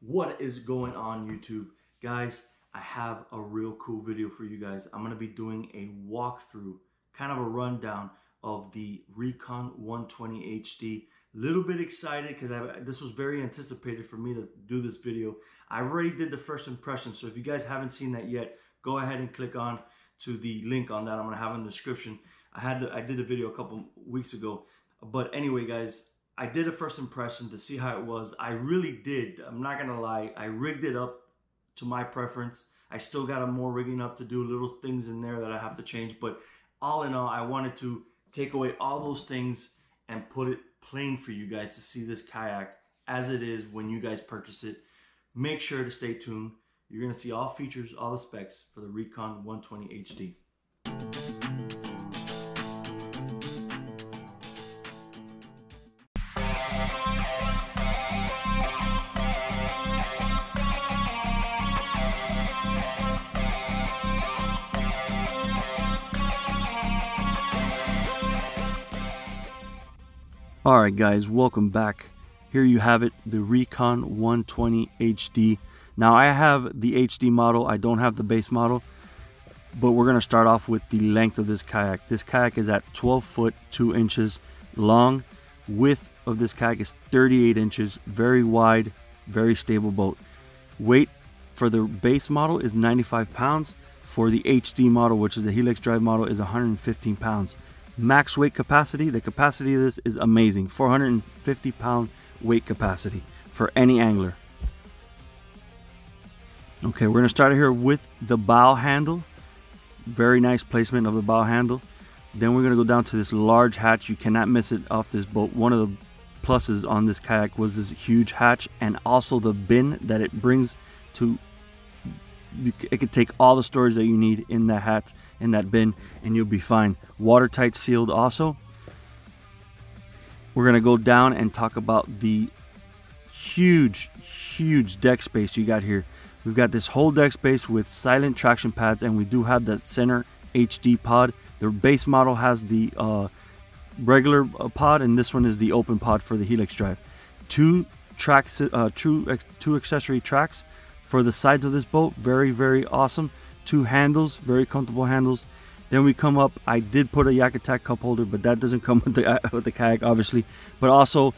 What is going on, YouTube? Guys, I have a real cool video for you guys. I'm going to be doing a walkthrough, kind of a rundown of the Recon 120 HD. Little bit excited because this was very anticipated for me to do this video. I already did the first impression, so if you guys haven't seen that yet, go ahead and click on to the link on that I'm going to have in the description. I did a video a couple weeks ago, but anyway, guys, I did a first impression to see how it was. I really did. I'm not gonna lie. I rigged it up to my preference. I still got more rigging up to do, little things in there that I have to change. But all in all, I wanted to take away all those things and put it plain for you guys to see this kayak as it is when you guys purchase it. Make sure to stay tuned. You're gonna see all features, all the specs for the Recon 120 HD. Alright guys, welcome back. Here you have it, the Recon 120 HD. Now I have the HD model, I don't have the base model, but we're going to start off with the length of this kayak. This kayak is at 12 foot 2 inches long. Width of this kayak is 38 inches, very wide, very stable boat. Weight for the base model is 95 pounds. For the HD model, which is the Helix drive model, is 115 pounds. Max weight capacity, the capacity of this is amazing. 450 pound weight capacity for any angler. Okay, we're going to start here with the bow handle. Very nice placement of the bow handle. Then we're going to go down to this large hatch. You cannot miss it off this boat. One of the pluses on this kayak was this huge hatch, and also the bin that it brings to, it could take all the storage that you need in that hatch, in that bin, and you'll be fine. Watertight sealed also. We're going to go down and talk about the huge deck space you got here. We've got this whole deck space with silent traction pads, and we do have that center HD pod. The base model has the regular pod, and this one is the open pod for the Helix drive. Two accessory tracks for the sides of this boat. Very awesome. Two handles, very comfortable handles. Then we come up, I did put a Yak Attack cup holder, but that doesn't come with the kayak, obviously. But also,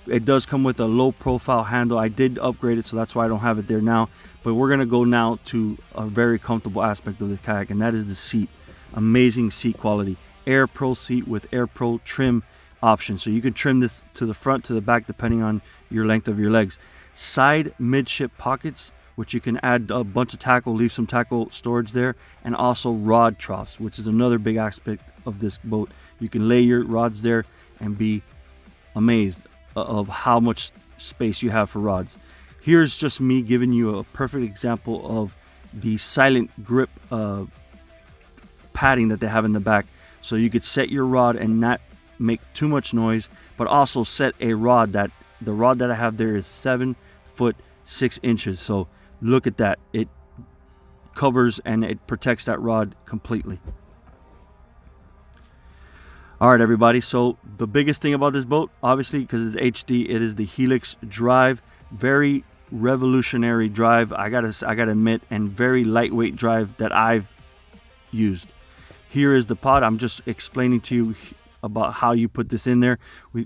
it does come with a low profile handle. I did upgrade it, so that's why I don't have it there now. But we're gonna go now to a very comfortable aspect of the kayak, and that is the seat. Amazing seat quality. Air Pro seat with Air Pro trim option. So you can trim this to the front, to the back, depending on your length of your legs. Side midship pockets, which you can add a bunch of tackle, leave some tackle storage there, and also rod troughs, which is another big aspect of this boat. You can lay your rods there and be amazed of how much space you have for rods. Here's just me giving you a perfect example of the silent grip padding that they have in the back. So you could set your rod and not make too much noise, but also set a rod that, the rod that I have there is 7 foot 6 inches. So look at that. It covers and it protects that rod completely. All right, everybody. So the biggest thing about this boat, obviously, because it's HD, it is the Helix drive. Very revolutionary drive, I gotta admit, and very lightweight drive that I've used. Here is the pod. I'm just explaining to you about how you put this in there.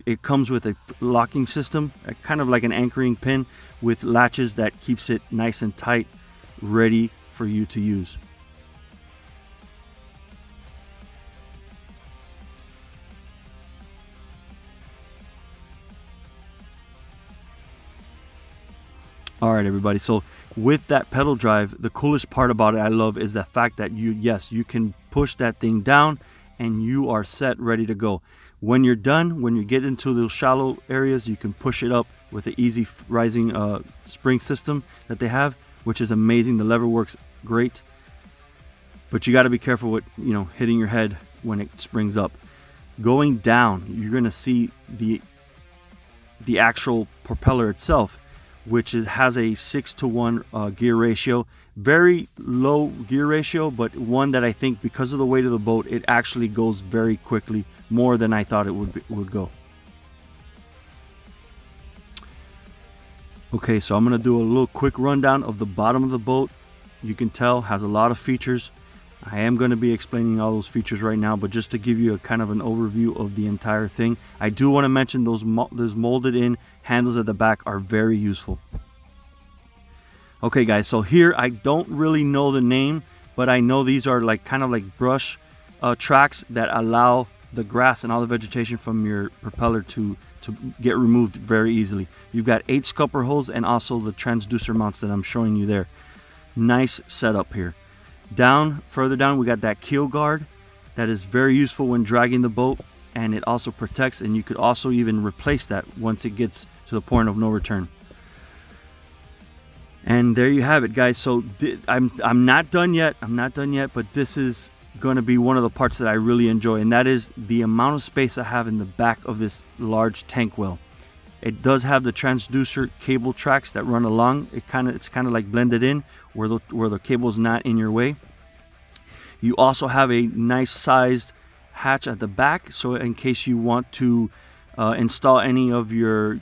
It comes with a locking system, kind of like an anchoring pin with latches that keeps it nice and tight, ready for you to use. All right, everybody. So with that pedal drive, the coolest part about it, I love, is the fact that you can push that thing down and you are set, ready to go. When you're done, when you get into those shallow areas, you can push it up with the easy rising spring system that they have, which is amazing. The lever works great, but you got to be careful with, you know, hitting your head when it springs up. Going down, you're going to see the actual propeller itself, which has a 6-to-1 gear ratio. Very low gear ratio, but one that I think, because of the weight of the boat, it actually goes very quickly, more than I thought it would go. Okay, so I'm gonna do a little quick rundown of the bottom of the boat. You can tell has a lot of features. I am going to be explaining all those features right now, but just to give you a kind of an overview of the entire thing, I do want to mention those molded in handles at the back are very useful. Okay guys, so here I don't really know the name, but I know these are like kind of like brush tracks that allow the grass and all the vegetation from your propeller to get removed very easily. You've got 8 scupper holes and also the transducer mounts that I'm showing you there. Nice setup here. Further down, we got that keel guard that is very useful when dragging the boat, and it also protects, and you could also even replace that once it gets to the point of no return. And there you have it, guys. So I'm not done yet. But this is going to be one of the parts that I really enjoy, and that is the amount of space I have in the back of this large tank well. It does have the transducer cable tracks that run along. It's kind of like blended in where the cable's not in your way. You also have a nice sized hatch at the back, so in case you want to install any of your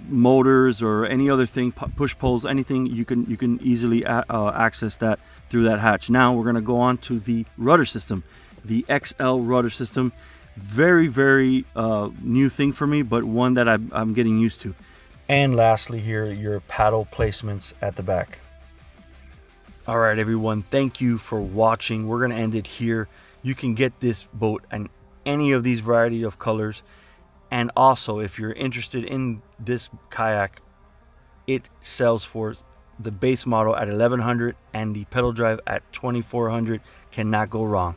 motors or any other thing, push poles, anything, you can easily access that through that hatch. Now we're going to go on to the rudder system, the XL rudder system. Very new thing for me, but one that I'm getting used to. And lastly here, your paddle placements at the back. All right everyone, thank you for watching. We're gonna end it here. You can get this boat in any of these variety of colors, and also if you're interested in this kayak, it sells for the base model at $1,100 and the pedal drive at $2,400. Cannot go wrong.